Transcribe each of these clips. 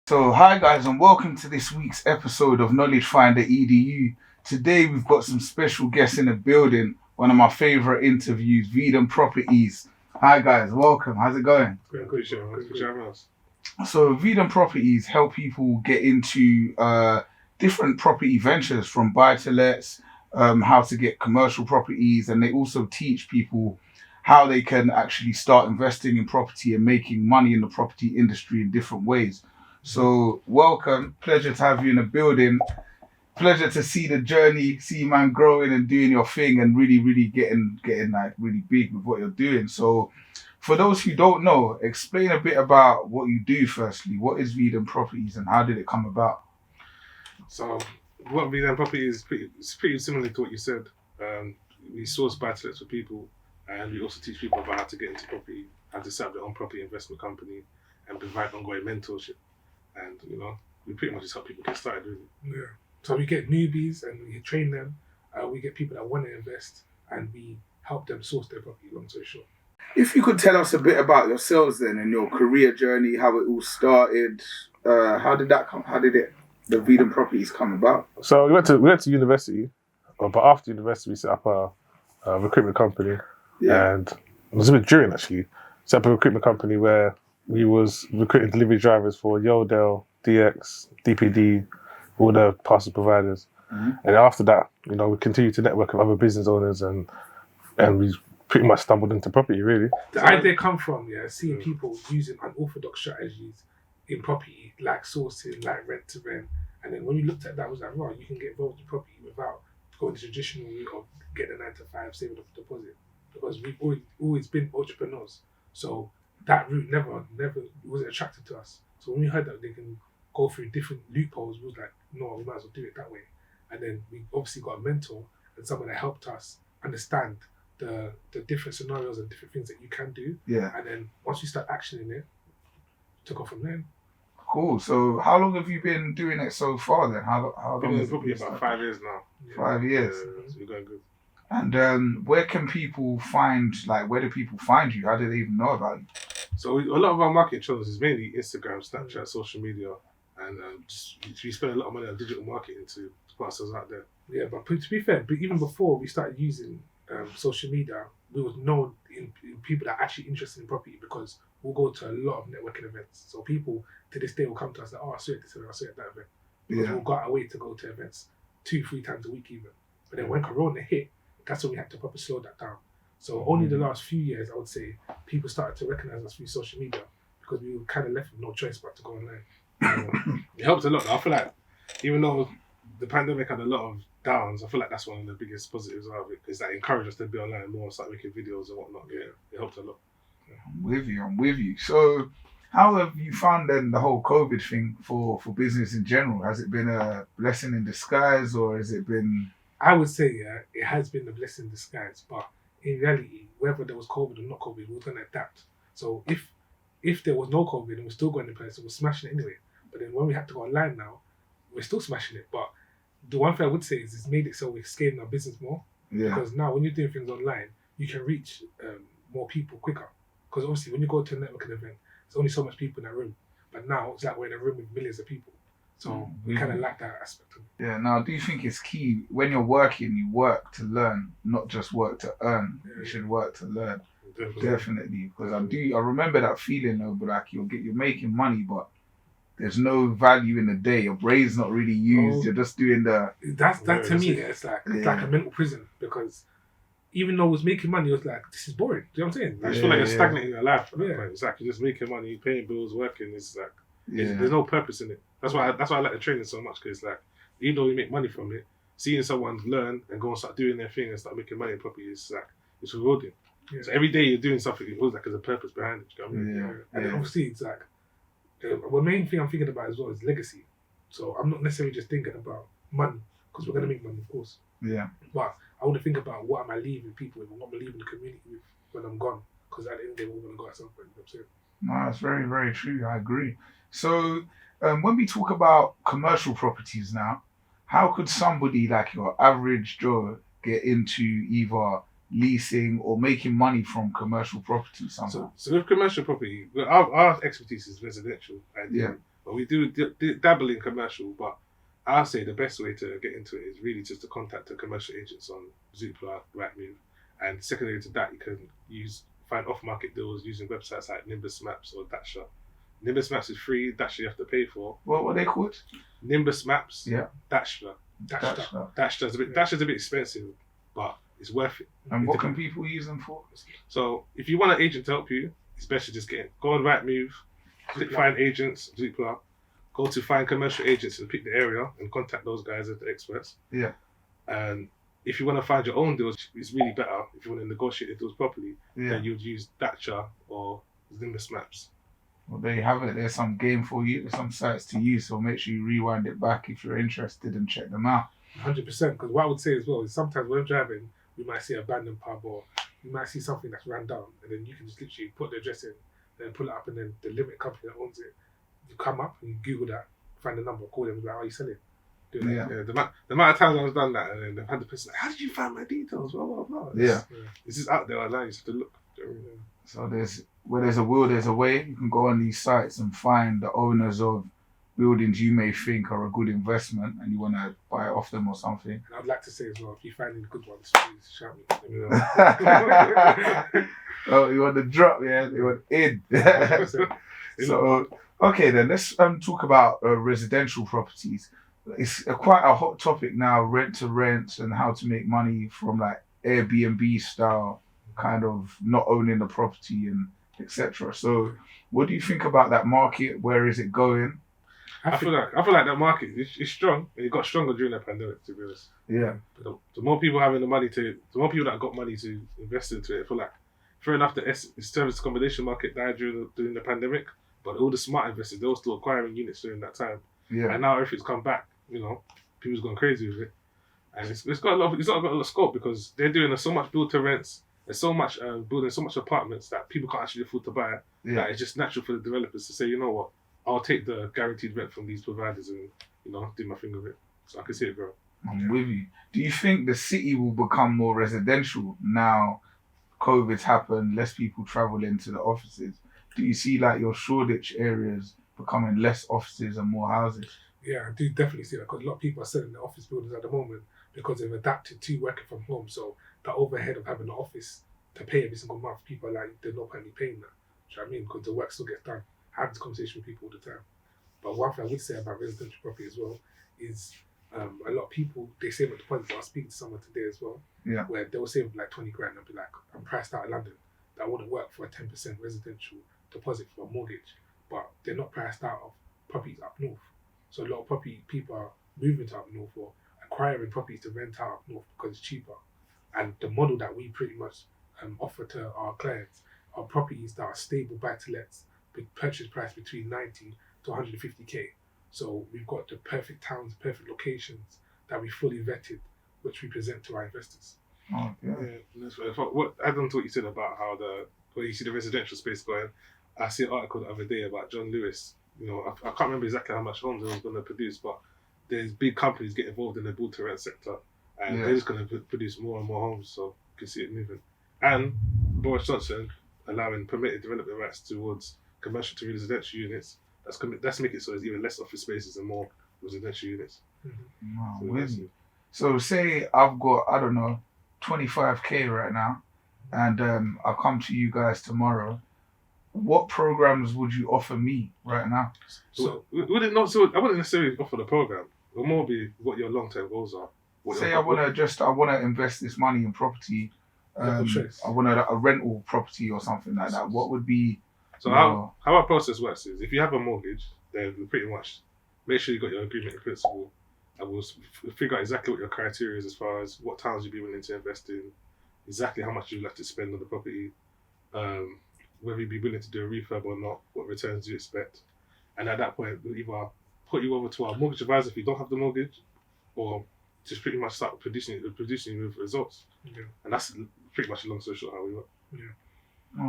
So, hi guys, and welcome to this week's episode of Knowledge Finder EDU. Today, we've got some special guests in the building. One of my favorite interviews, Viden Properties. Hi guys, welcome. How's it going? Good show. Good show, having us. So, Viden Properties help people get into different property ventures, from buy to lets, how to get commercial properties, and they also teach people how they can actually start investing in property and making money in the property industry in different ways. So welcome, pleasure to have you in the building. Pleasure to see the journey, see you man growing and doing your thing and really getting like really big with what you're doing. So for those who don't know, explain a bit about what you do firstly. What is Viden Properties and how did it come about? So, what Viden Properties is pretty similar to what you said. We source buy-to-lets for people, and we also teach people about how to get into property, how to set up their own property investment company, and provide ongoing mentorship. And we pretty much just help people get started, really. Yeah. So we get newbies and we train them. We get people that want to invest and we help them source their property, long story short. If you could tell us a bit about yourselves then and your career journey, how it all started, how did the Viden Properties come about? So we went to university, but after university we set up a recruitment company, and it was a bit during actually. Set up a recruitment company where we was recruiting delivery drivers for Yodel, DX, DPD, all the parcel providers. Mm-hmm. And after that, we continued to network with other business owners and we pretty much stumbled into property, really. The idea come from, seeing people using unorthodox strategies in property, like sourcing, like rent to rent. And then when we looked at that, I was like, wow, you can get involved in property without going the traditional route of getting a 9 to 5, saving up a deposit. Because we've always been entrepreneurs. So that route never wasn't attracted to us. So when we heard that they can go through different loopholes, we was like, no, we might as well do it that way. And then we obviously got a mentor and someone that helped us understand the different scenarios and different things that you can do. Yeah. And then once you start actioning it, took off from there. Cool. So how long have you been doing it so far then? How long? It's probably about 5 years now. 5 years. So we're going good. And where do people find you? How do they even know about you? So a lot of our marketing channels is mainly Instagram, Snapchat, social media, and we spend a lot of money on digital marketing to put ourselves out there. Yeah, but to be fair, but even before we started using social media, we was known in people that are actually interested in property because we'll go to a lot of networking events. So people to this day will come to us like, oh, I saw it this event, I saw it that event. Because we'll go out our way to go to events 2-3 times a week even. But then when Corona hit, that's when we had to properly slow that down. So only the last few years, I would say, people started to recognize us through social media because we were kind of left with no choice but to go online. It helped a lot. I feel like even though the pandemic had a lot of downs, I feel like that's one of the biggest positives of it because that encouraged us to be online more, start making videos and whatnot. Yeah, it helped a lot. I'm with you. So how have you found then the whole COVID thing for business in general? Has it been a blessing in disguise or has it been... I would say, it has been a blessing in disguise, but in reality, whether there was COVID or not COVID, we were going to adapt. So if there was no COVID and we're still going in person, we're smashing it anyway. But then when we had to go online now, we're still smashing it. But the one thing I would say is it's made it so we're scaling our business more. Yeah. Because now when you're doing things online, you can reach more people quicker. Because obviously when you go to a networking event, there's only so much people in that room. But now it's like we're in a room with millions of people. So we kind of lack that aspect of it. Yeah, now do you think it's key when you're working, you work to learn, not just work to earn? You should work to learn. Definitely. Because I remember that feeling though, but like you're making money, but there's no value in the day. Your brain's not really used. You're just doing that to me, it's like a mental prison because even though I was making money, it was like, this is boring. Do you know what I'm saying? I just feel like you're stagnating in your life. It's like you're just making money, paying bills, working. It's like there's no purpose in it. That's why I like the training so much because like even though you make money from it, seeing someone learn and go and start doing their thing and start making money properly is like it's rewarding. Yeah. So every day you're doing something, it feels like there's a purpose behind it. Do you know what I mean? And then obviously it's like the main thing I'm thinking about as well is legacy. So I'm not necessarily just thinking about money because we're gonna make money, of course. Yeah. But I want to think about what am I leaving people with and what am I leaving the community with when I'm gone. Because at the end of the day, we're going to go at some point. You know what I'm saying? No, that's very, very true. I agree. So when we talk about commercial properties now, how could somebody like your average Joe get into either leasing or making money from commercial property somehow? So with commercial property, our expertise is residential. We do dabble in commercial, but I'll say the best way to get into it is really just to contact the commercial agents on Zoopla, Rightmove, and secondary to that, you can find off-market deals using websites like Nimbus Maps or Dasher. Nimbus Maps is free. Dasher you have to pay for. What are they called? Nimbus Maps. Yeah. Dasher. Dasher's a bit expensive, but it's worth it. And what can people use them for? So if you want an agent to help you, it's best to just go on Rightmove, click Find Agents, Zoopla, go to Find Commercial Agents and pick the area and contact those guys as the experts. Yeah. And if you want to find your own deals, it's really better. If you want to negotiate the deals properly, then you'd use Dasher or Nimbus Maps. Well, there you have it. There's some game for you. There's some sites to use. So make sure you rewind it back if you're interested and check them out. 100%. Because what I would say as well is sometimes when driving, we might see an abandoned pub or you might see something that's ran down, and then you can just literally put the address in, then pull it up, and then the limited company that owns it, you come up and you Google that, find the number, call them, and be like, "Are you selling?" The amount of times I've done that, and then they've had the person like, "How did you find my details?" Blah blah blah. This is out there online. You just have to look. So where there's a will, there's a way. You can go on these sites and find the owners of buildings you may think are a good investment, and you want to buy it off them or something. And I'd like to say as well, if you find any good ones, please shout me. Oh, you want the drop? Yeah, you want in. So okay, then let's talk about residential properties. It's quite a hot topic now, rent to rent and how to make money from like Airbnb style, kind of not owning the property and etc. So what do you think about that market? Where is it going? I feel like that market is strong, and it got stronger during the pandemic, to be honest. Yeah. The more people having the more people that got money to invest into it, I feel like fair enough the service accommodation market died during the pandemic, but all the smart investors, they were still acquiring units during that time. Yeah. And now everything's come back, people's gone crazy with it. And it's got a lot of scope because they're doing so much build to rents, there's so much building so much apartments that people can't actually afford to buy it. Yeah. That it's just natural for the developers to say, you know what, I'll take the guaranteed rent from these providers and, do my thing with it. So I can see it grow. I'm with you. Do you think the city will become more residential now COVID's happened, less people travel into the offices? Do you see like your Shoreditch areas becoming less offices and more houses? Yeah, I do definitely see that because a lot of people are selling their office buildings at the moment because they've adapted to working from home. So the overhead of having an office to pay every single month, people are like, they're not currently paying that. Do you know what I mean? Because the work still gets done. I have this conversation with people all the time. But one thing I would say about residential property as well is a lot of people, they save up deposits. I was speaking to someone today as well, where they were saving like 20 grand and be like, I'm priced out of London. That wouldn't work for a 10% residential deposit for a mortgage, but they're not priced out of properties up north. So a lot of people are moving to up north or acquiring properties to rent out up north because it's cheaper. And the model that we pretty much offer to our clients are properties that are stable buy-to-lets, with purchase price between 90 to 150k. So we've got the perfect towns, perfect locations that we fully vetted, which we present to our investors. Oh, yeah. What add on to what you said about how where you see the residential space going, I see an article the other day about John Lewis. I can't remember exactly how much homes he was going to produce, but there's big companies get involved in the build to rent sector, and they're just going to produce more and more homes, so you can see it moving. And Boris Johnson allowing permitted development rights towards commercial to residential units. That's make it so there's even less office spaces and more residential units. Mm-hmm. So say I've got, 25k right now, and I'll come to you guys tomorrow. What programs would you offer me right now? So I wouldn't necessarily offer the program. It will more be what your long-term goals are. Say I want to invest this money in property. I want a rental property or something like that. What would be? So how our process works is, if you have a mortgage, then we pretty much make sure you got your agreement in principle, and we'll figure out exactly what your criteria is as far as what towns you'd be willing to invest in, exactly how much you'd like to spend on the property, whether you'd be willing to do a refurb or not, what returns do you expect, and at that point we'll either put you over to our mortgage advisor if you don't have the mortgage, or just pretty much start producing with results. Yeah. And that's pretty much a long story short how we work. Yeah.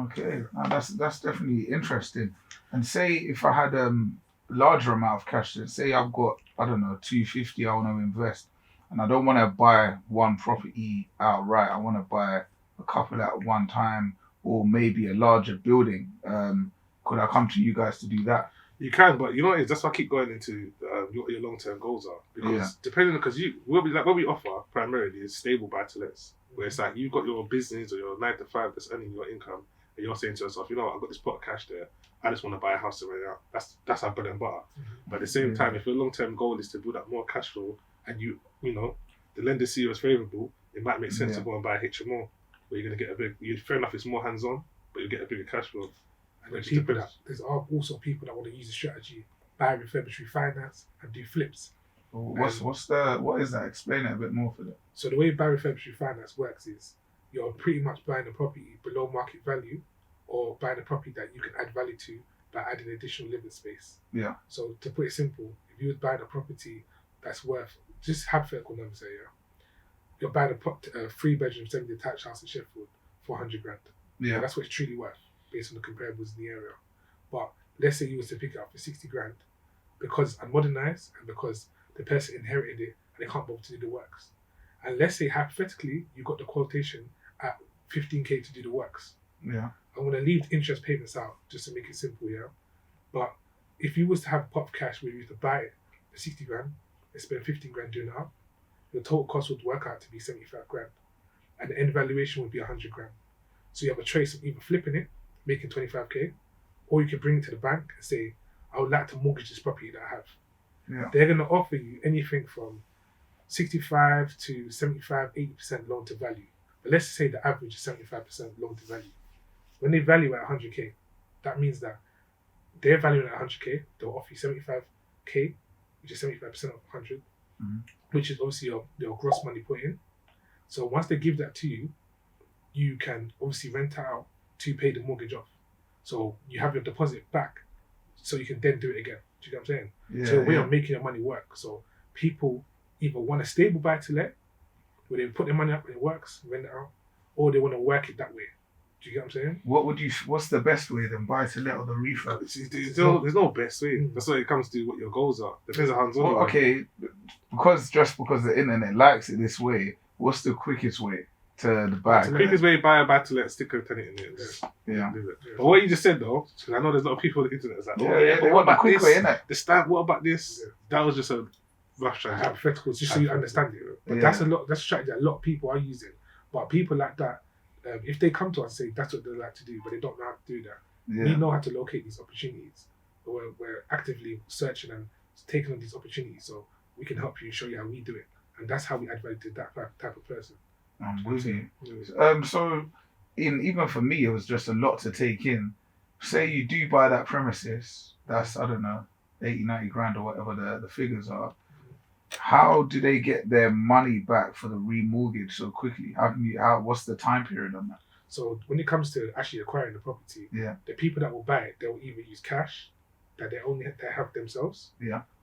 Okay, that's definitely interesting. And say if I had larger amount of cash, say I've got 250 I want to invest, and I don't want to buy one property outright. I want to buy a couple at one time, or maybe a larger building. Could I come to you guys to do that? You can, but you know what it is? That's why I keep going into what your long-term goals are. Because depending, because what we offer primarily is stable buy-to-lets, where it's like you've got your business or your 9 to 5 that's earning your income, and you're saying to yourself, you know what, I've got this pot of cash there, I just want to buy a house to rent out. That's our bread and butter. But at the same time, if your long-term goal is to build up more cash flow, and you know, the lenders see you as favourable, it might make sense to go and buy a HMO, where you're going to get a big. Fair enough, it's more hands-on, but you get a bigger cash flow. And there's also people that want to use the strategy, buy refurbish, refinance, and do flips. What is that? Explain it a bit more for them. So the way buy refurbish refinance works is you're pretty much buying a property below market value, or buying a property that you can add value to by adding additional living space. Yeah. So to put it simple, if you was buying a property that's worth, just hypothetical numbers here, you're buying a 3-bedroom semi-detached house in Sheffield for 100 grand. Yeah. And that's what it's truly worth, based on the comparables in the area. But let's say you was to pick it up for 60 grand because it's unmodernized and because the person inherited it and they can't bother to do the works. And let's say hypothetically you got the quotation at 15k to do the works. Yeah. I'm going to leave interest payments out just to make it simple, yeah? But if you was to have a pot of cash where you used to buy it for 60 grand and spend 15 grand doing it up, your total cost would work out to be 75 grand. And the end valuation would be 100 grand. So you have a choice of either flipping it, making 25k, or you can bring it to the bank and say, I would like to mortgage this property that I have. Yeah. They're going to offer you anything from 65 to 75, 80% loan to value. But let's say the average is 75% loan to value. When they value at 100k, that means that they're valuing at 100k, they'll offer you 75k, which is 75% of 100, which is obviously your gross money put in. So once they give that to you, you can obviously rent out to pay the mortgage off. So you have your deposit back, so you can then do it again. Do you get what I'm saying? Yeah, so we are making your money work. So people either want a stable buy to let, where they put their money up and it works, rent it out, or they want to work it that way. Do you get what I'm saying? What's the best way then? Buy to let or the refurb? There's no best way. That's why it comes to what your goals are. Depends on hands on. Well, okay, because the internet likes it this way, what's the quickest way to the buy? The quickest way to buy a buy to let, stick a tenant in it. Yeah. But what you just said though, because I know there's a lot of people on the internet that's like, but what about this? The stamp, what about this? Yeah. That was just a rough translation. Hypotheticals, just so you understand it. But that's a strategy that a lot of people are using. But people like that, if they come to us and say that's what they like to do, but they don't know how to do that, we know how to locate these opportunities. We're actively searching and taking on these opportunities, so we can help you, show you how we do it, and that's how we add value to that type of person. I'm with you. So, even for me, it was just a lot to take in. Say you do buy that premises, that's, I don't know, 80, 90 grand or whatever the figures are. How do they get their money back for the remortgage so quickly? What's the time period on that? So when it comes to actually acquiring the property, the people that will buy it, they will either use cash that they have themselves,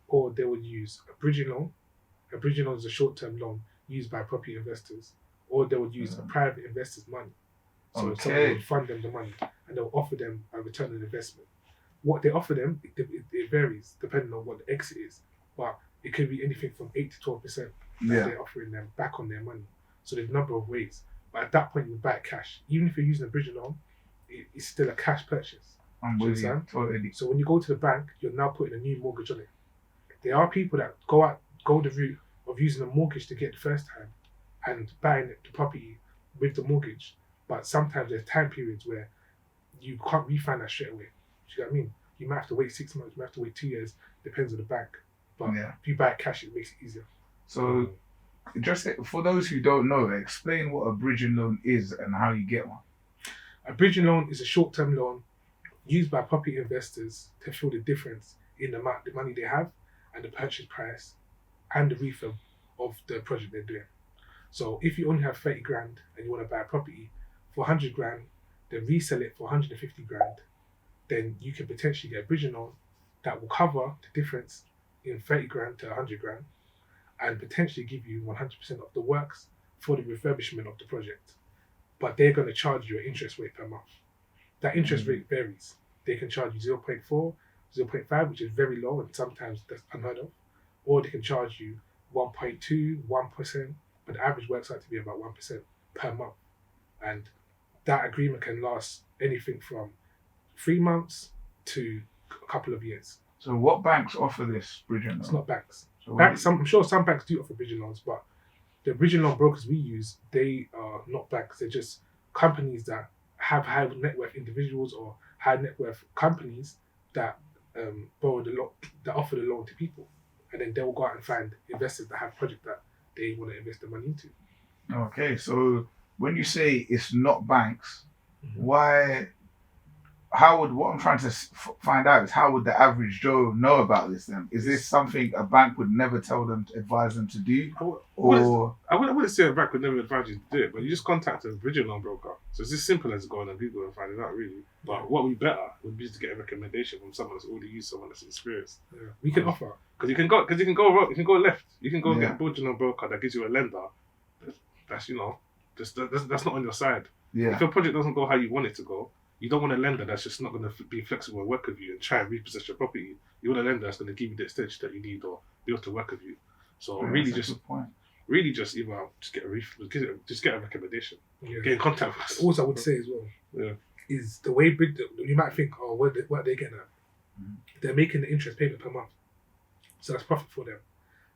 or they will use a bridging loan. A bridging loan is a short-term loan used by property investors, or they would use a private investor's money. So someone would fund them the money, and they'll offer them a return on investment. What they offer them, it varies depending on what the exit is, but it could be anything from 8 to 12% that they're offering them back on their money. So there's a number of ways. But at that point, you buy it cash. Even if you're using a bridging loan, it's still a cash purchase. I'm with you. Totally. So when you go to the bank, you're now putting a new mortgage on it. There are people that go the route of using a mortgage to get the first time and buying the property with the mortgage. But sometimes there's time periods where you can't refinance that straight away. Do you know what I mean? You might have to wait 6 months, you might have to wait 2 years, depends on the bank. But if you buy it cash, it makes it easier. So, just for those who don't know, explain what a bridging loan is and how you get one. A bridging loan is a short-term loan used by property investors to fill the difference in the money they have and the purchase price and the refurb of the project they're doing. So if you only have 30 grand and you want to buy a property for 100 grand, then resell it for 150 grand, then you can potentially get a bridging loan that will cover the difference in 30 grand to 100 grand and potentially give you 100% of the works for the refurbishment of the project. But they're going to charge you an interest rate per month. That interest rate varies. They can charge you 0.4, 0.5, which is very low and sometimes that's unheard of. Or they can charge you 1.2, 1%, but the average works out to be about 1% per month. And that agreement can last anything from 3 months to a couple of years. So what banks offer this bridging loan? It's not banks. So Banks. I'm sure some banks do offer bridging loans, but the bridging loan brokers we use, they are not banks. They're just companies that have high net worth individuals or high net worth companies that borrow the loan, that offer the loan to people, and then they'll go out and find investors that have projects that they want to invest the money into. Okay, so when you say it's not banks, Mhm. why? How would what I'm trying to find out is how would the average Joe know about this? Then is this something a bank would never tell them, advise them to do, or I wouldn't say a bank would never advise you to do it, but you just contact a bridging loan broker. So it's as simple as going on Google and finding out, really. But what would be better would be to get a recommendation from someone that's already used someone that's experienced. Yeah. We can offer. Because you can go wrong, you can go left. You can go Yeah. get a bridging loan broker that gives you a lender. That's that's not on your side. yeah, If your project doesn't go how you want it to go, you don't want a lender that's just not going to be flexible and work with you and try and repossess your property. You want a lender that's going to give you the extension that you need or be able to work with you. So yeah, really that's a just good point. either just get a recommendation. Yeah. Get in contact with us. Also, I would say as well, Yeah. is the way you might think, oh, what are they getting at? Mhm. They're making the interest payment per month, so that's profit for them,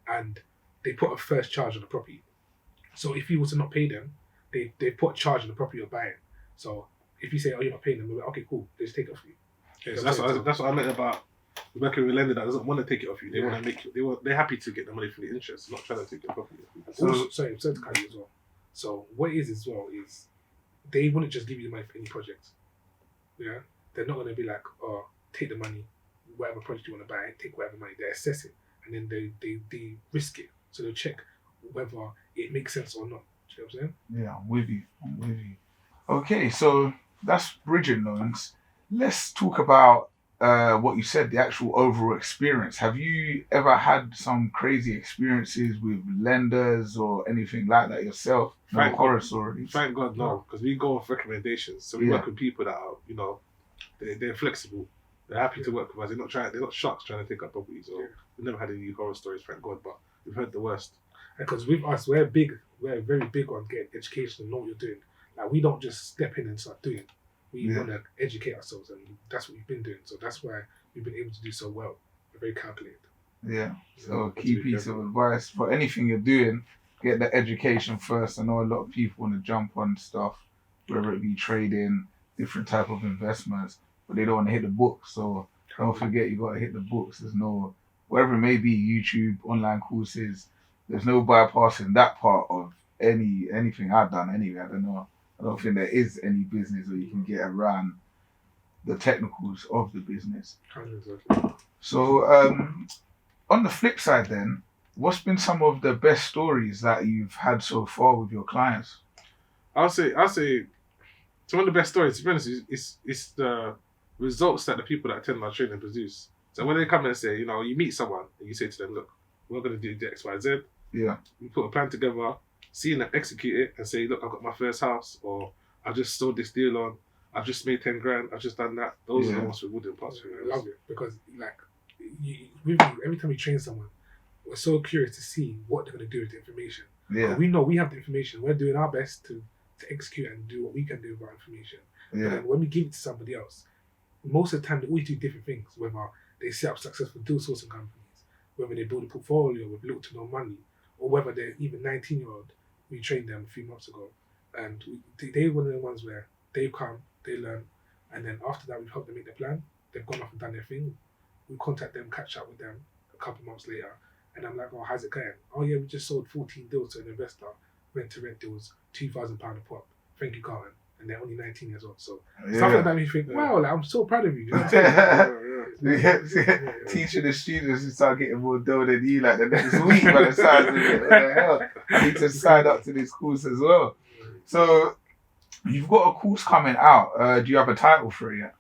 and they put a first charge on the property. So if you were to not pay them, they put a charge on the property you're buying. So if you say, oh, you're not paying them, we're like, okay, cool, they just take it off you. Yeah, so that's what I meant about working with a lender that doesn't want to take it off you. They want to make you. They're happy to get the money for the interest, not trying to take your property off you. So- Also, sorry, to cut you as well. So what it is as well is they wouldn't just give you the money for any project. Yeah, they're not going to be like, oh, take the money, whatever project you want to buy, take whatever money. They assess it and then they risk it. So they'll check whether it makes sense or not. Do you know what I'm saying? Yeah, I'm with you. Okay, so that's bridging loans. Let's talk about what you said, the actual overall experience. Have you ever had some crazy experiences with lenders or anything like that yourself? No Thank horror God. stories. Thank God, no, because we go off recommendations. So we Yeah. work with people that are, they're flexible. They're happy to work with us. They're not sharks trying to take our properties. So we've never had any horror stories, thank God. But we've heard the worst. Because with us, we're very big on getting education and know what you're doing. Like we don't just step in and start doing. We want to educate ourselves, and that's what we've been doing. So that's why we've been able to do so well. We're very calculated. Yeah. So That's key really piece of careful. advice for anything you're doing, get the education first. I know a lot of people want to jump on stuff, whether it be trading, different type of investments, but they don't want to hit the books. So don't forget you got to hit the books. There's no, whatever it may be, YouTube, online courses, there's no bypassing that part of anything I've done anyway. I don't know. I don't think there is any business where you can get around the technicals of the business. 100%. So on the flip side then, what's been some of the best stories that you've had so far with your clients? I'll say some of the best stories, to be honest, it's the results that the people that attend my training produce. So when they come and say, you meet someone and you say to them, look, we're going to do X, Y, Z. Yeah. We put a plan together, see them execute it and say, look, I've got my first house, or I just sold this deal on, I've just made 10 grand, I've just done that. Those are the most rewarding parts. I love it because every time we train someone, we're so curious to see what they're going to do with the information. Yeah. We know we have the information. We're doing our best to execute and do what we can do with our information. Yeah. And then when we give it to somebody else, most of the time they always do different things, whether they set up successful deal sourcing companies, whether they build a portfolio with little to no money, or whether they're even 19-year-old. We trained them a few months ago, and they're one of the ones where they come, they learn, and then after that we've helped them make their plan. They've gone off and done their thing. We contact them, catch up with them a couple months later, and I'm like, oh, how's it going? Oh yeah, we just sold 14 deals to an investor, rent-to-rent deals, £2,000 a pop. Thank you, Carlton. And they're only 19 years old. So stuff like that makes you think, wow, like, I'm so proud of you. You know what I'm saying? Teaching the students to start getting more dough than you like the next week by the size of it. What the hell? I need to sign up to this course as well. So you've got a course coming out. Do you have a title for it yet?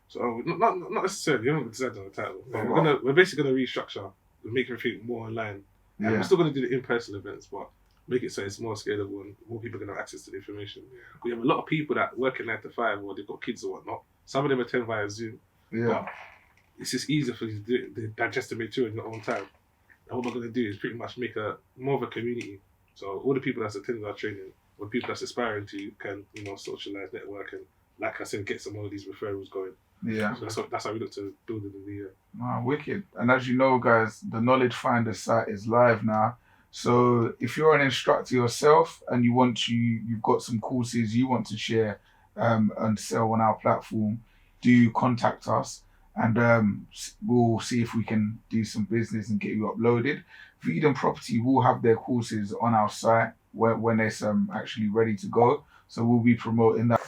So not necessarily. We haven't decided on the title. But we're basically going to restructure and make everything more online. And we're still going to do the in-person events, but make it so it's more scalable and more people can have access to the information. We have a lot of people that work in 9 to 5 or they've got kids or whatnot. Some of them attend via Zoom. Yeah. But it's just easier for you to do it, to digest the material in your own time. And what we're going to do is pretty much make more of a community. So all the people that's attending our training, or people that's aspiring to, can socialize, network, and like I said, get some of these referrals going. Yeah. So that's how we look to build it in the year. Wicked. And as you know, guys, the Knowledge Finder site is live now. So if you're an instructor yourself and you've got some courses you want to share and sell on our platform, do contact us, and we'll see if we can do some business and get you uploaded. Viden Property will have their courses on our site when it's actually ready to go. So we'll be promoting that.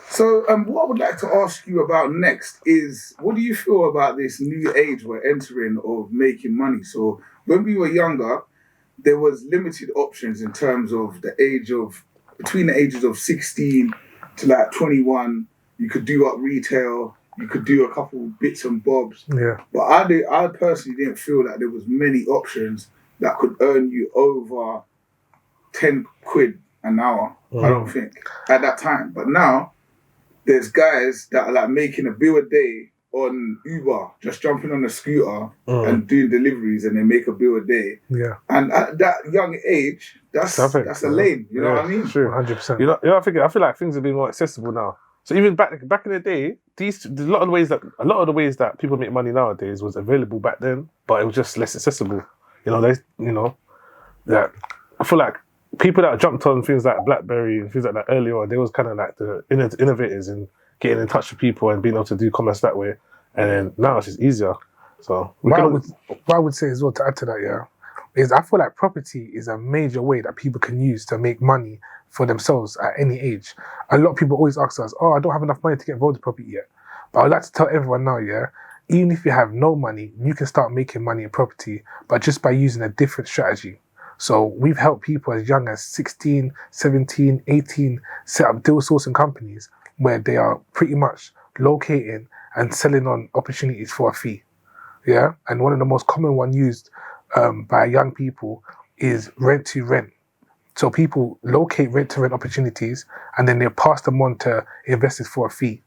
So what I would like to ask you about next is, what do you feel about this new age we're entering of making money? So when we were younger, there was limited options in terms of between the ages of 16 to like 21. You could do up retail, you could do a couple bits and bobs. Yeah. But I personally didn't feel that there was many options that could earn you over 10 quid an hour, I don't think, at that time. But now, there's guys that are like making a bill a day on Uber, just jumping on a scooter and doing deliveries, and they make a bill a day. Yeah. And at that young age, that's a lane. You know what I mean? Sure, 100%. You know, I feel like things have been more accessible now. So even back in the day, a lot of the ways that people make money nowadays was available back then, but it was just less accessible. That I feel like people that jumped on things like BlackBerry and things like that earlier on, they was kind of like the innovators in getting in touch with people and being able to do commerce that way. And then now it's just easier. So what I would say as well, to add to that, is I feel like property is a major way that people can use to make money for themselves at any age. A lot of people always ask us, I don't have enough money to get involved in property yet. But I'd like to tell everyone now, even if you have no money, you can start making money in property, but just by using a different strategy. So we've helped people as young as 16, 17, 18 set up deal sourcing companies where they are pretty much locating and selling on opportunities for a fee. Yeah. And one of the most common one used by young people is rent to rent. So people locate rent to rent opportunities and then they pass them on to investors for a fee.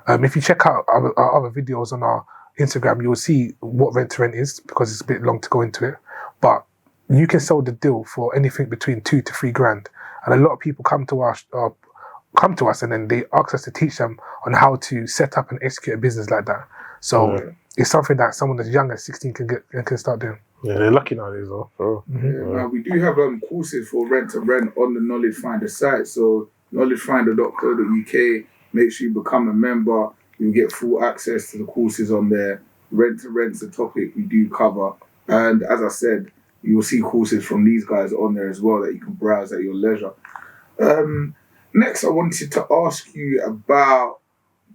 If you check out our other videos on our Instagram, you will see what rent to rent is, because it's a bit long to go into it. But you can sell the deal for anything between 2 to 3 grand. And a lot of people come to us and then they ask us to teach them on how to set up and execute a business like that. So it's something that someone as young as 16 can start doing. Yeah, they're lucky nowadays though. We do have courses for rent to rent on the Knowledge Finder site. So knowledgefinder.co.uk. Make sure you become a member. You get full access to the courses on there. Rent to rent's a topic we do cover. And as I said, you will see courses from these guys on there as well that you can browse at your leisure. Next, I wanted to ask you about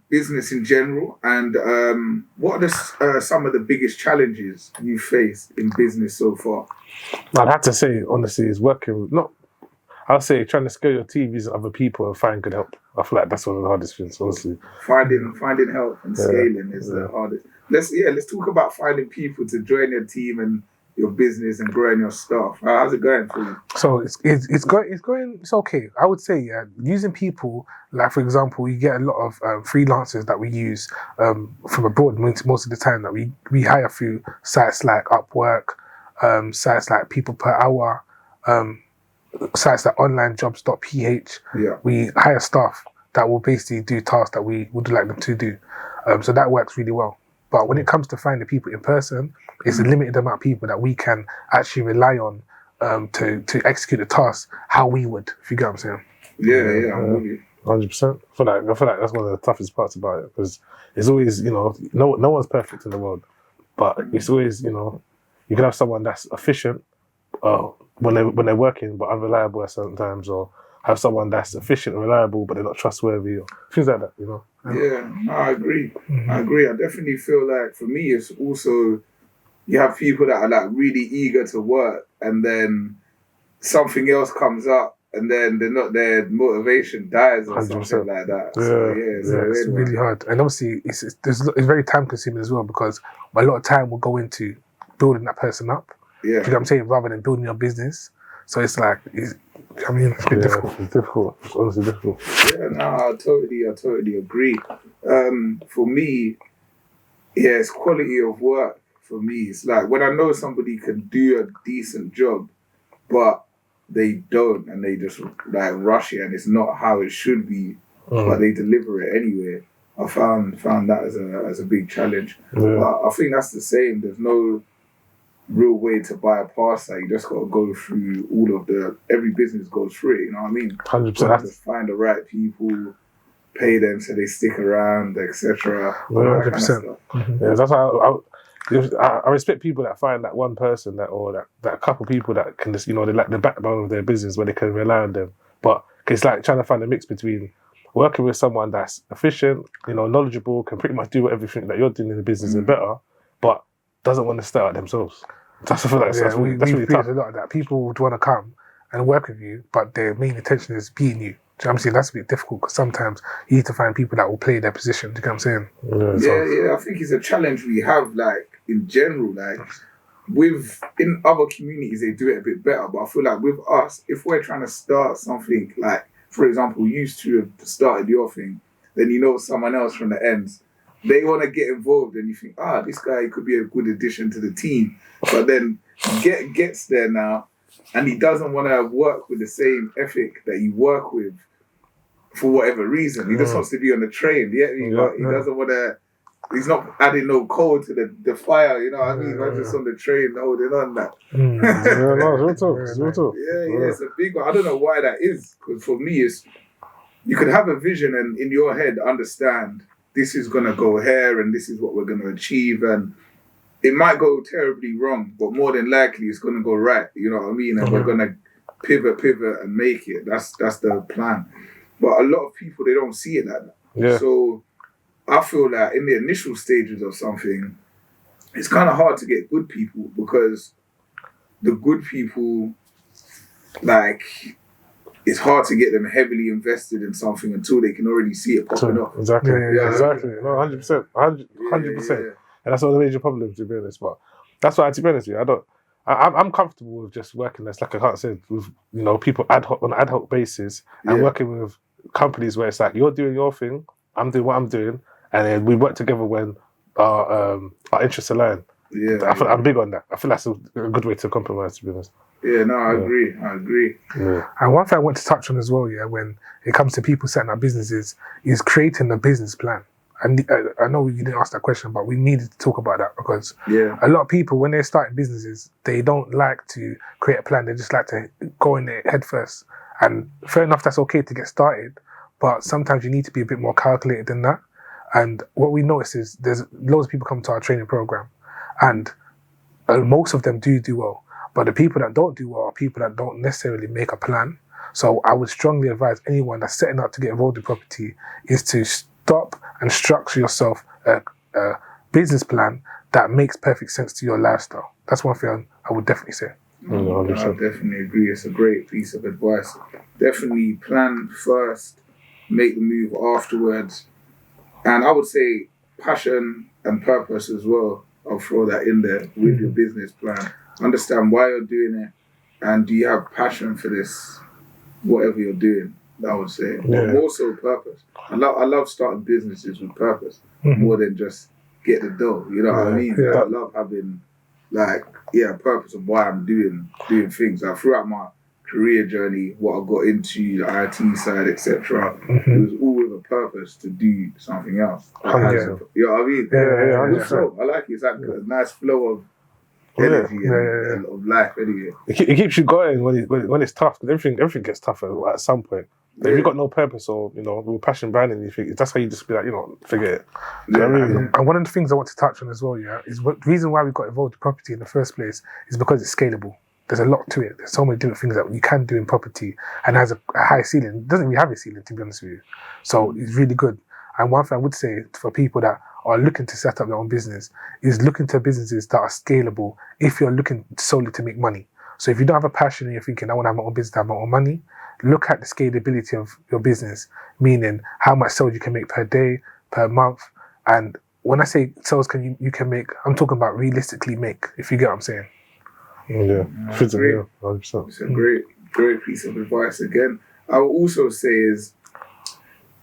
business in general, and what are some of the biggest challenges you face in business so far? I'd have to say, honestly, is working. I'll say trying to scale your team using other people and find good help. I feel like that's one of the hardest things, honestly. Finding help and scaling is the hardest. Let's talk about finding people to join your team and your business and growing your stuff. How's it going for you? So it's okay. I would say using people, like for example, you get a lot of freelancers that we use from abroad most of the time, that we hire through sites like Upwork, sites like People Per Hour, sites like onlinejobs.ph. We hire staff that will basically do tasks that we would like them to do. So that works really well. But when it comes to finding people in person, it's a limited amount of people that we can actually rely on to execute the task how we would, if you get what I'm saying. Yeah, I'm with you. 100%. I feel like that's one of the toughest parts about it, because it's always, no one's perfect in the world, but it's always, you can have someone that's efficient when they're working but unreliable at certain times, or have someone that's efficient and reliable but they're not trustworthy, or things like that, Yeah, I agree. I definitely feel like for me it's also, you have people that are like really eager to work and then something else comes up and then their motivation dies or 100%. Something like that. It's really hard. And obviously it's very time consuming as well, because a lot of time will go into building that person up. Yeah. You know what I'm saying? Rather than building your business. So it's like, it's been difficult. It's difficult. It's honestly difficult. Yeah, no, I totally agree. For me, it's quality of work. For me, it's like when I know somebody can do a decent job, but they don't, and they just like rush it, and it's not how it should be. but they deliver it anyway. I found that as a big challenge. But I think that's the same. There's no real way to buy a parcel. You just got to go through every business goes through it, you know what I mean? 100%. You have to find the right people, pay them so they stick around, etc. 100%. Yeah, that's why I respect people that find that one person that couple people that can just, they're like the backbone of their business where they can rely on them. But it's like trying to find a mix between working with someone that's efficient, knowledgeable, can pretty much do everything that you're doing in the business and better, but doesn't want to start out themselves. That's really tough. A lot of that. People would want to come and work with you, but their main intention is being you. Do you know what I'm saying? That's a bit difficult because sometimes you need to find people that will play their position. Do you know what I'm saying? Yeah. I think it's a challenge we have, like, in general, like, in other communities, they do it a bit better, but I feel like with us, if we're trying to start something, like, for example, you used to have started your thing, then someone else from the ends, they want to get involved, and you think, this guy could be a good addition to the team. But then gets there now, and he doesn't want to work with the same ethic that you work with for whatever reason. He just wants to be on the train. But he doesn't want to. He's not adding no coal to the fire. You know what I mean? Not just on the train holding on that. It's a big one. I don't know why that is. Because for me, you could have a vision and in your head understand this is going to go here and this is what we're going to achieve, and it might go terribly wrong, but more than likely it's going to go right, you know what I mean? And we're going to pivot and make it. That's the plan. But a lot of people, they don't see it like that. Yeah. So I feel that in the initial stages of something, it's kind of hard to get good people, because the good people, like, it's hard to get them heavily invested in something until they can already see it popping up. Exactly. Exactly. No, 100%. 100%. And that's one of the major problems, to be honest. But that's why, to be honest with you, I'm comfortable with just working, as like I can't say, with people on an ad hoc basis, and working with companies where it's like you're doing your thing, I'm doing what I'm doing, and then we work together when our interests align. I'm big on that. I feel that's a good way to compromise, to be honest. Yeah, no, I agree. Yeah. And one thing I want to touch on as well, when it comes to people setting up businesses, is creating a business plan. And I know you didn't ask that question, but we needed to talk about that, because a lot of people, when they're starting businesses, they don't like to create a plan. They just like to go in there head first. And fair enough, that's okay to get started, but sometimes you need to be a bit more calculated than that. And what we notice is there's loads of people come to our training program, and most of them do well. But the people that don't do well are people that don't necessarily make a plan. So I would strongly advise anyone that's setting out to get involved in property is to stop and structure yourself a business plan that makes perfect sense to your lifestyle. That's one thing I would definitely say. I definitely agree. It's a great piece of advice. Definitely plan first, make the move afterwards. And I would say passion and purpose as well. I'll throw that in there with your business plan. Understand why you're doing it, and do you have passion for this, whatever you're doing, I would say. But more so purpose. I love starting businesses with purpose, more than just get the dough, you know what I mean? I love having, a purpose of why I'm doing things. Like, throughout my career journey, what I got into, the IT side, etc., it was all with a purpose to do something else. You know what I mean? I like it. It's like a nice flow of energy and of life anyway. It keeps you going when it's tough, because everything gets tougher at some point. If you've got no purpose or with passion behind it, you think that's how you just be like, forget it. And one of the things I want to touch on as well, is the reason why we got involved in property in the first place is because it's scalable. There's a lot to it. There's so many different things that you can do in property, and has a high ceiling. It doesn't really have a ceiling, to be honest with you. So it's really good. And one thing I would say for people that are looking to set up their own business is looking to businesses that are scalable if you're looking solely to make money. So if you don't have a passion and you're thinking, I want to have my own business to have my own money, look at the scalability of your business, meaning how much sales you can make per day, per month. And when I say sales you can make, I'm talking about realistically make, if you get what I'm saying. It's a great piece of advice. Again, I will also say is,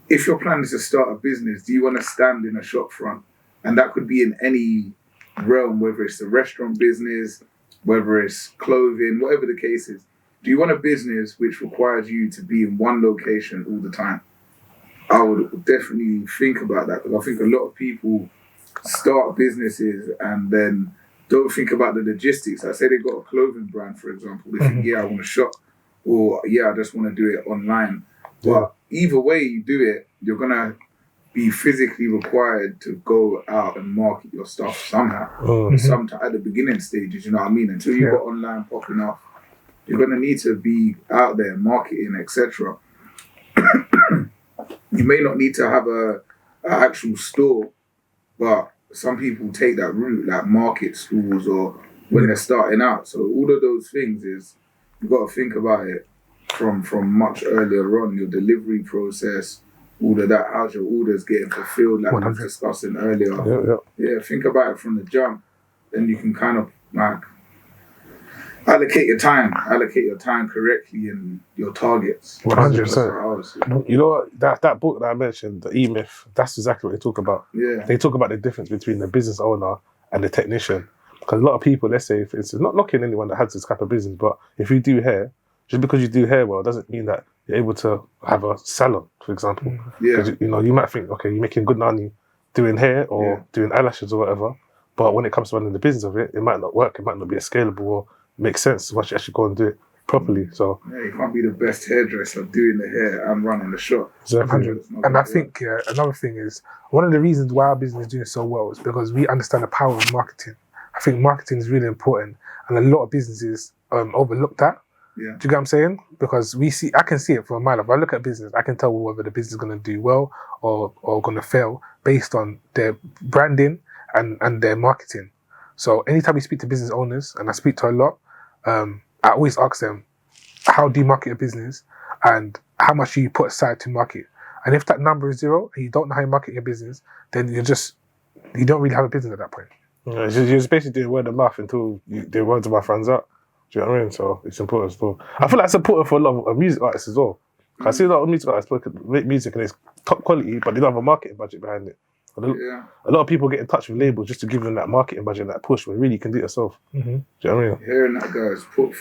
if your plan is to start a business, do you want to stand in a shop front? And that could be in any realm, whether it's a restaurant business, whether it's clothing, whatever the case is. Do you want a business which requires you to be in one location all the time? I would definitely think about that, because I think a lot of people start businesses and then don't think about the logistics. Like, say they got a clothing brand, for example. They think, I want to shop, or I just want to do it online. But either way you do it, you're gonna be physically required to go out and market your stuff somehow. Sometime at the beginning stages, you know what I mean? Until you got online popping off, you're gonna need to be out there marketing, etc. You may not need to have an actual store, but some people take that route, like market stores or when they're starting out. So all of those things is, you got to think about it from much earlier on, your delivery process, all of that, how's your orders getting fulfilled, like we were discussing earlier. Think about it from the jump. Then you can kind of like allocate your time correctly and your targets. 100%. You know what, that book that I mentioned, the E-Myth, that's exactly what they talk about. They talk about the difference between the business owner and the technician. Because a lot of people, let's say, for instance, not knocking anyone that has this type of business, but if you do hair, just because you do hair well doesn't mean that you're able to have a salon, for example. Because you might think, okay, you're making good money doing hair or doing eyelashes or whatever, but when it comes to running the business of it, it might not work, it might not be as scalable or make sense once you actually go and do it properly. So you can't be the best hairdresser doing the hair and running the shop. Exactly. And I think another thing is, one of the reasons why our business is doing so well is because we understand the power of marketing. I think marketing is really important, and a lot of businesses overlook that. Do you get what I'm saying? Because I can see it from a mile. If I look at a business, I can tell whether the business is going to do well or going to fail based on their branding and their marketing. So anytime we speak to business owners, and I speak to a lot, I always ask them, how do you market your business and how much do you put aside to market? And if that number is 0 and you don't know how you market your business, then you don't really have a business at that point. You're just basically doing word of mouth until the word of mouth runs out. Do you know what I mean? So it's important still. I feel like it's important for a lot of music artists as well. I see a lot of music artists make music and it's top quality, but they don't have a marketing budget behind it. A lot of people get in touch with labels just to give them that marketing budget and that push, when really you can do it yourself. Do you know what I mean? Hearing that, guys, put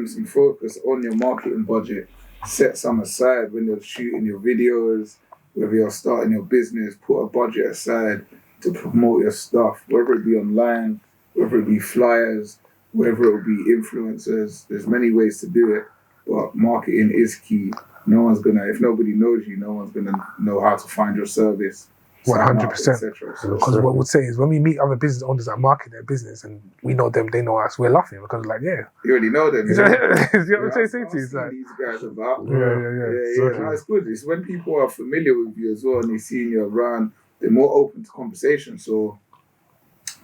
some focus on your marketing budget. Set some aside when you're shooting your videos, whether you're starting your business. Put a budget aside to promote your stuff, whether it be online, whether it be flyers, whether it be influencers. There's many ways to do it, but marketing is key. If nobody knows you, no one's gonna know how to find your service. 100%. Because what we'd say is, when we meet other business owners that market their business and we know them, they know us, we're laughing because you already know them. You know what I'm saying? These guys about. Yeah. It's good. It's when people are familiar with you as well and they see you around, they're more open to conversation. So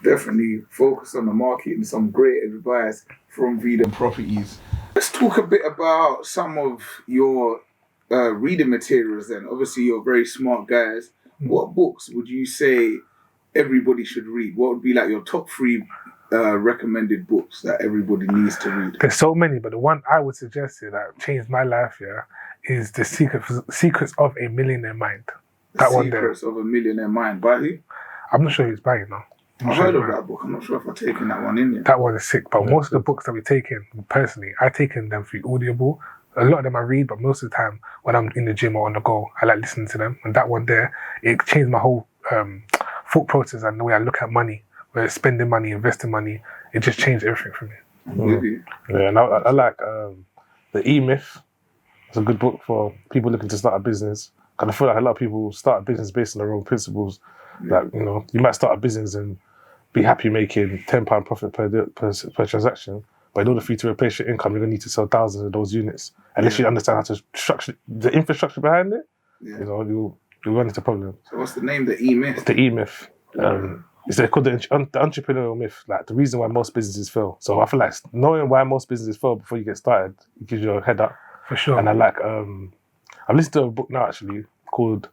definitely focus on the market, and some great advice from Viden Properties. Let's talk a bit about some of your reading materials then. Obviously, you're very smart guys. What books would you say everybody should read? What would be like your top 3 recommended books that everybody needs to read? There's so many, but the one I would suggest that changed my life is The Secrets of a Millionaire Mind. Secrets of a Millionaire Mind. By who? I'm not sure who's buying now. I've heard of that book. I'm not sure if I've taken that one in yet. That one is sick, but most of the books that we take in, personally, I've taken them through Audible. A lot of them I read, but most of the time when I'm in the gym or on the go, I like listening to them. And that one there, it changed my whole thought process and the way I look at money, whether it's spending money, investing money. It just changed everything for me. Yeah, and I like the E-Myth. It's a good book for people looking to start a business. And I feel like a lot of people start a business based on the wrong principles. Like, you might start a business and be happy making £10 profit per transaction. But in order for you to replace your income, you're going to need to sell thousands of those units. Unless you understand how to structure the infrastructure behind it, you'll run into problems. So what's the name? The E-Myth? The E-Myth. It's called the entrepreneurial myth, like the reason why most businesses fail. So I feel like knowing why most businesses fail before you get started, it gives you a head up. For sure. And I like, I'm listening to a book now actually called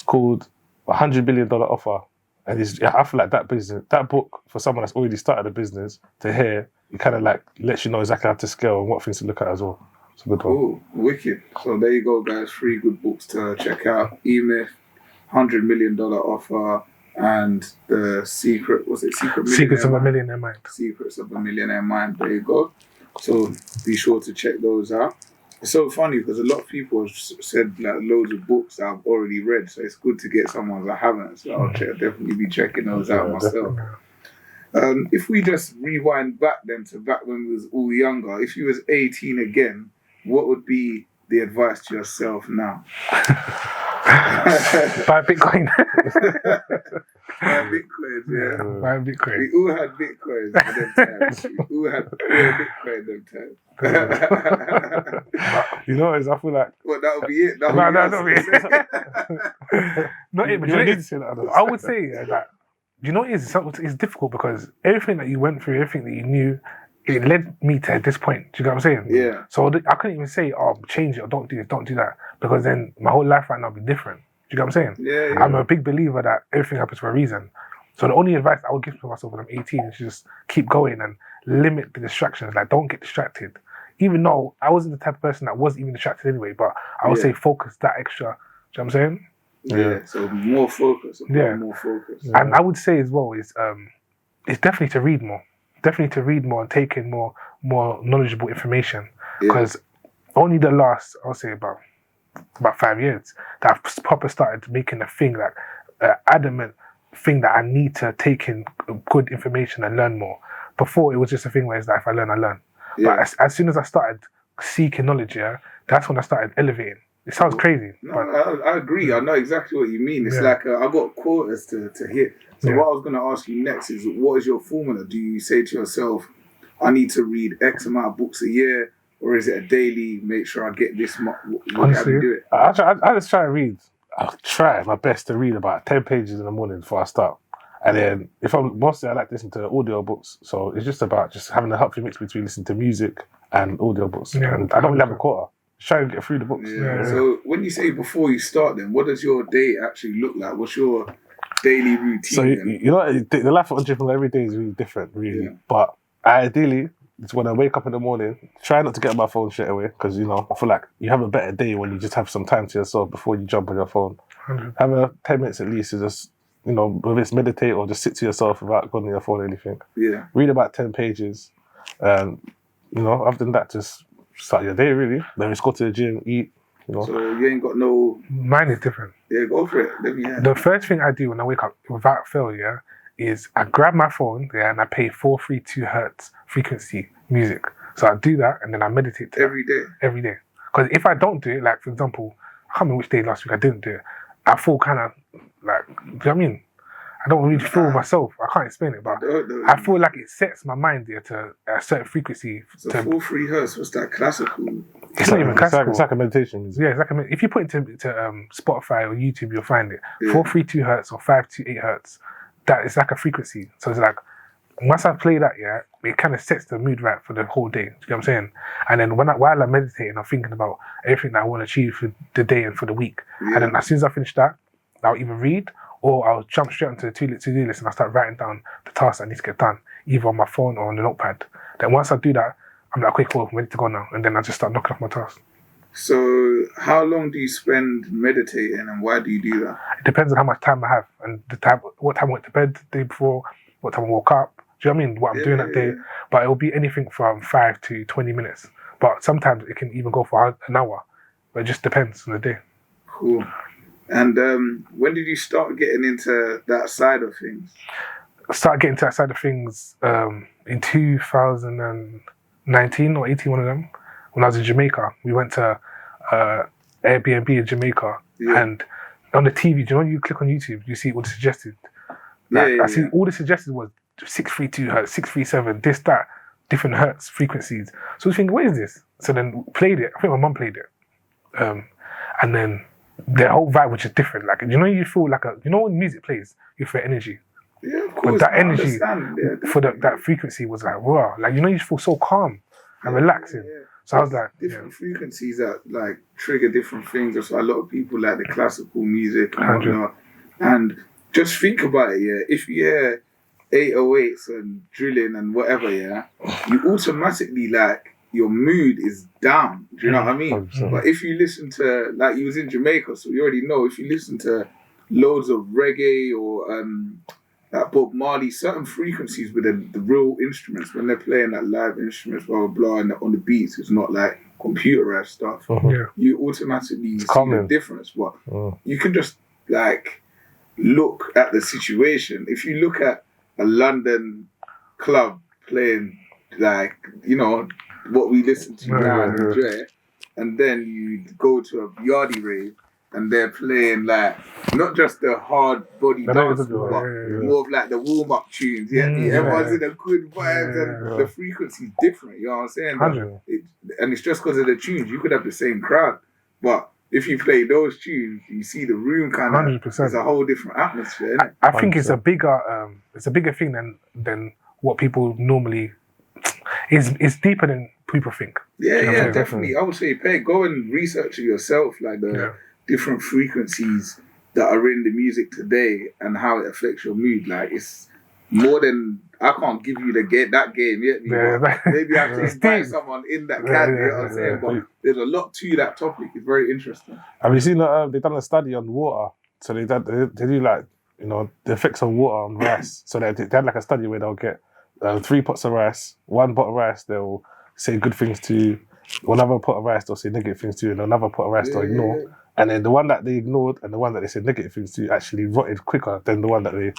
$100 Billion Offer. And I feel like that book for someone that's already started a business to hear, it kind of like lets you know exactly how to scale and what things to look at as well. It's a good one. Cool, wicked. So there you go, guys. 3 good books to check out. E-Myth, $100 Million Offer, and the Secrets of a Millionaire Mind. Secrets of a Millionaire Mind. There you go. So be sure to check those out. It's so funny because a lot of people have said like loads of books that I've already read, so it's good to get some ones I haven't. So I'll definitely be checking those out myself. If we just rewind back then to back when we was all younger, if you was 18 again, what would be the advice to yourself now? Buy Bitcoin. Buy Bitcoin, yeah. Buy Bitcoin. We all had Bitcoins at them times. We all had Bitcoin at them times. You know, I feel like. Well, that'll be it. Not it. Not it, but I would say that. You know, it's difficult because everything that you went through, everything that you knew, it led me to this point. Do you get what I'm saying? Yeah. So I couldn't even say, "Oh, change it or don't do this, don't do that," because then my whole life right now would be different. Do you get what I'm saying? Yeah. I'm a big believer that everything happens for a reason. So the only advice I would give to myself when I'm 18 is just keep going and limit the distractions. Like, don't get distracted. Even though I wasn't the type of person that wasn't even distracted anyway, but I would say focus that extra. Do you know what I'm saying? Yeah. So more focus. More focus. Yeah. And I would say as well is it's definitely to read more. Definitely to read more and take in more knowledgeable information. Because only the last, I'll say about 5 years, that I've proper started making a thing, like adamant thing that I need to take in good information and learn more. Before, it was just a thing where it's like, if I learn, I learn. Yeah. But as soon as I started seeking knowledge, that's when I started elevating. It sounds crazy. No, but I agree. I know exactly what you mean. It's like I got quotas to hit. So what I was going to ask you next is, what is your formula? Do you say to yourself, I need to read X amount of books a year, or is it a daily, make sure I get this much? Honestly, how do you do it? I just try to read. I'll try my best to read about 10 pages in the morning before I start. And then mostly I like listening to audio books. So it's just about just having a healthy mix between listening to music and audio books. Yeah, and I don't really have a quota. Just try to get through the books. Yeah. So when you say before you start then, what does your day actually look like? What's your daily routine? So you know, the life of an entrepreneur every day is really different, really. Yeah. But ideally, it's when I wake up in the morning, try not to get on my phone straight away, because, you know, I feel like you have a better day when you just have some time to yourself before you jump on your phone. 100. Have a 10 minutes at least to just, you know, whether it's meditate or just sit to yourself without going on your phone or anything. Yeah. Read about 10 pages. And, you know, other than that, just start your day, really. Then just go to the gym, eat, you know. So you ain't got no... Mine is different. Yeah, go for it. The first thing I do when I wake up, without fail, is I grab my phone, and I play 432 hertz frequency music. So I do that, and then I meditate every day. Every day. Because if I don't do it, like, for example, I can't remember which day last week I didn't do it, I feel kind of like, do you know what I mean? I don't really feel myself. I can't explain it, but I feel like it sets my mind there to a certain frequency. So 4-3 hertz, what's that, classical? It's not even classical. It's like a meditation. Yeah, it's like if you put it into Spotify or YouTube, you'll find it. 432 hertz or 528 hertz. That is like a frequency. So it's like, once I play that, it kind of sets the mood right for the whole day. Do you know what I'm saying? And then while I'm meditating, I'm thinking about everything that I want to achieve for the day and for the week. Yeah. And then as soon as I finish that, I'll either read or I'll jump straight onto the to-do list and I'll start writing down the tasks that need to get done, either on my phone or on the notepad. Then once I do that, I'm like, okay, cool, I'm ready to go now. And then I just start knocking off my tasks. So how long do you spend meditating and why do you do that? It depends on how much time I have and what time I went to bed the day before, what time I woke up. Do you know what I mean? What I'm doing that day. But it will be anything from 5 to 20 minutes. But sometimes it can even go for an hour. But it just depends on the day. Cool. And when did you start getting into that side of things? I started getting into that side of things in 2019 or 18, one of them. When I was in Jamaica, we went to Airbnb in Jamaica. Yeah. And on the TV, do you know when you click on YouTube, you see all the suggested? I see all the suggested was 632 hertz, 637, this, that, different hertz frequencies. So I was thinking, what is this? So then played it. I think my mum played it. And then the whole vibe was just different. Like, you know, you feel like when music plays, you feel energy. Yeah, of course. But that energy for that frequency was like, wow. Like, you know, you feel so calm and relaxing. Yeah. So I was like, different frequencies that like trigger different things. So a lot of people like the classical music and whatnot. And just think about it, if you hear 808s and drilling and whatever, you automatically like your mood is down. Do you know what I mean? 100%. But if you listen to, like, you was in Jamaica, so you already know, if you listen to loads of reggae or like Bob Marley, certain frequencies with the real instruments, when they're playing that live instruments, blah, blah, blah, and on the beats, it's not like computerized stuff, you automatically see the difference. But you can just like look at the situation. If you look at a London club playing like, you know, what we listen to now and enjoy, and then you go to a Yardie rave and they're playing like not just the hard body dance, but more of like the warm up tunes. Everyone's in a good vibes and the frequency's different. You know what I'm saying? And it's just because of the tunes. You could have the same crowd, but if you play those tunes, you see the room kind of. 100%. It's a whole different atmosphere. Isn't it? I think it's a bigger thing than what people normally. It's deeper than people think. Yeah, definitely. I would say, go and research it yourself, like the different frequencies that are in the music today and how it affects your mood. Like it's more than I can't give you that game yet. Maybe I have to invite someone in that can. You know what I'm saying? But there's a lot to that topic. It's very interesting. Have you seen that? They've done a study on water. So they do like, you know, the effects of water on rice. So they had like a study where they'll get 3 pots of rice, 1 pot of rice, they'll say good things to you. Another pot of rice, they'll say negative things to you, and another pot of rice they'll ignore. And then the one that they ignored and the one that they said negative things to actually rotted quicker than the one that they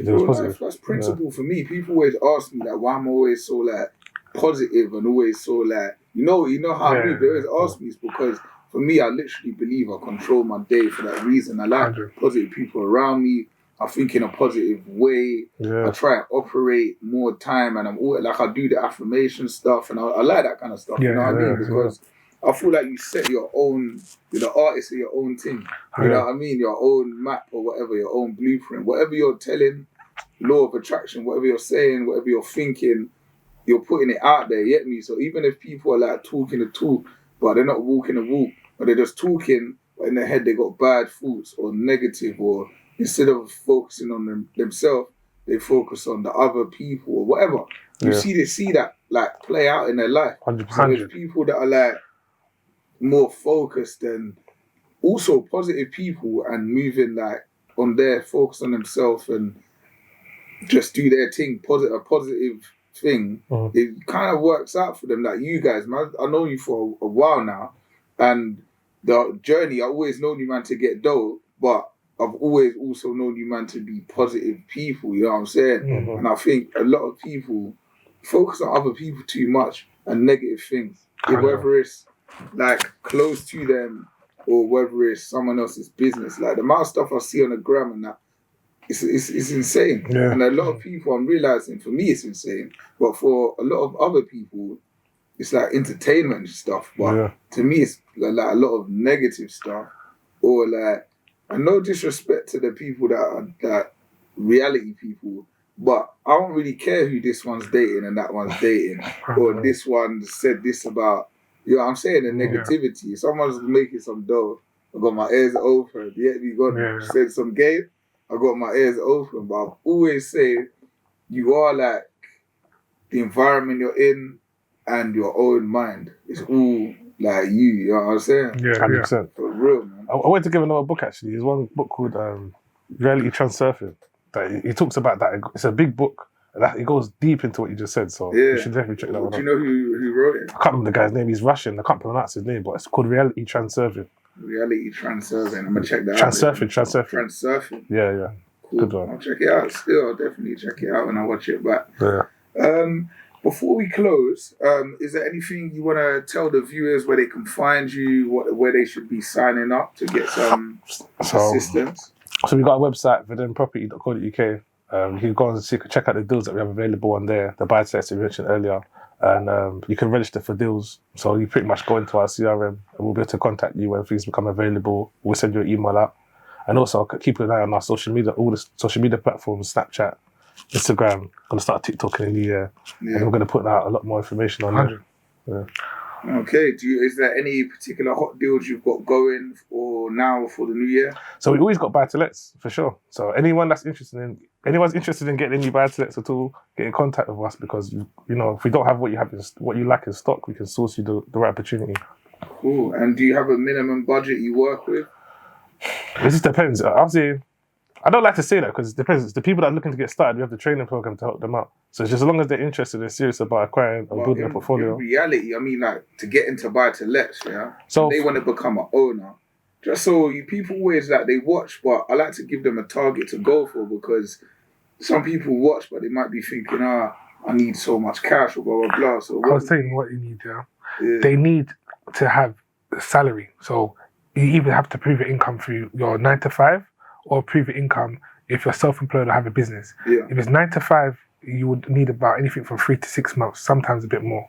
was positive. That's principle for me. People always ask me like why I'm always so like positive and always so like you know how I move. They always ask me. It's because for me, I literally believe I control my day for that reason. I like positive people around me. I think in a positive way. I try and operate more time, and I'm always like I do the affirmation stuff, and I like that kind of stuff. You know what I mean? Because I feel like you set your own, you're the artist of your own thing. You know what I mean? Your own map or whatever, your own blueprint, whatever you're telling, law of attraction, whatever you're saying, whatever you're thinking, you're putting it out there. You get me? So even if people are like talking the talk, but they're not walking the walk, or they're just talking, but in their head they got bad thoughts or negative, or instead of focusing on themselves, they focus on the other people or whatever. You see that like play out in their life. 100%. So there's people that are like more focused and also positive people and moving like on their focus on themselves and just do their thing, a positive thing. It kind of works out for them. Like you guys, man, I know you for a while now, and the journey, I always known you, man, to get dough, but I've always also known you, man, to be positive people, you know what I'm saying? And I think a lot of people focus on other people too much and negative things. Whether it's like close to them or whether it's someone else's business. Like the amount of stuff I see on the gram and that, it's insane. And a lot of people, I'm realizing, for me it's insane, but for a lot of other people, it's like entertainment stuff. But to me, it's like a lot of negative stuff, or like, and no disrespect to the people that are like reality people, but I don't really care who this one's dating and that one's dating, or this one said this about, you know what I'm saying, the negativity. If someone's making some dough, I got my ears open. Said some game, I got my ears open. But I've always say, you are like the environment you're in and your own mind. It's all like you know what I'm saying? 100%. For real, man. I wanted to give another book actually. There's one book called Reality Transurfing. That he talks about that. It's a big book. And it goes deep into what you just said. So you should definitely check that one out. Do you know who wrote it? I can't remember the guy's name. He's Russian. I can't pronounce his name, but it's called Reality Transurfing. Reality Transurfing. I'm going to check that Transurfing. Transurfing. Yeah. Cool. Good one. I'll check it out still. I'll definitely check it out when I watch it back. Before we close, is there anything you want to tell the viewers where they can find you, where they should be signing up to get some assistance? So we've got a website, videnproperty.co.uk. You can go and check out the deals that we have available on there, the buy-to-lets you mentioned earlier. And you can register for deals. So you pretty much go into our CRM and we'll be able to contact you when things become available. We'll send you an email out. And also keep an eye on our social media, all the social media platforms, Snapchat, Instagram. Going to start TikTok in the new year. And we're going to put out a lot more information on there. Okay. Is there any particular hot deals you've got going or now for the new year? So we always got buy-to-lets for sure. So anyone's interested in getting any buy-to-lets at all, get in contact with us, because you know, if we don't have what you lack in stock, we can source you the right opportunity. Cool. And do you have a minimum budget you work with? It just depends. I'll say I don't like to say that because it depends. The people that are looking to get started, we have the training program to help them out. So it's just as long as they're interested and serious about acquiring or building a portfolio. In reality, I mean, like, to get into buy to lets, yeah. So they want to become an owner. Just so people always like they watch, but I like to give them a target to go for because some people watch, but they might be thinking, I need so much cash or blah blah blah. So I was telling you what you need. They need to have a salary. So you either have to prove your income through your 9 to 5 or prove your income if you're self-employed or have a business. Yeah. If it's 9 to 5, you would need about anything from 3 to 6 months, sometimes a bit more.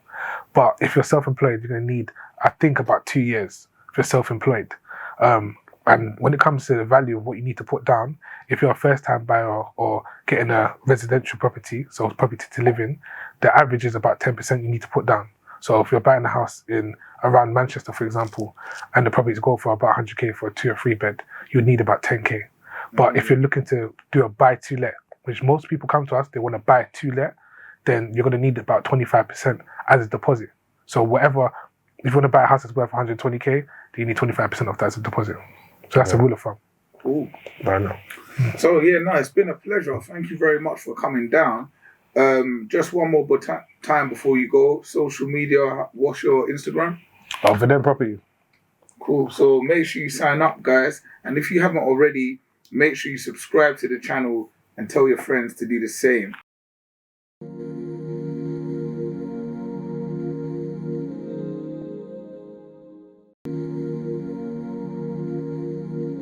But if you're self-employed, you're going to need, I think, about 2 years if you're self-employed. And when it comes to the value of what you need to put down, if you're a first-time buyer or getting a residential property, so property to live in, the average is about 10% you need to put down. So if you're buying a house in around Manchester, for example, and the properties go for about 100k for a 2 or 3 bed, you need about 10k. But if you're looking to do a buy to let, which most people come to us, they want to buy to let, then you're going to need about 25% as a deposit. So whatever, if you want to buy a house that's worth 120k, then you need 25% of that as a deposit. So that's a rule of thumb. Cool. I know. So it's been a pleasure. Thank you very much for coming down. Just one more time before you go. Social media, what's your Instagram? Viden Properties. Cool. So make sure you sign up, guys. And if you haven't already, make sure you subscribe to the channel and tell your friends to do the same.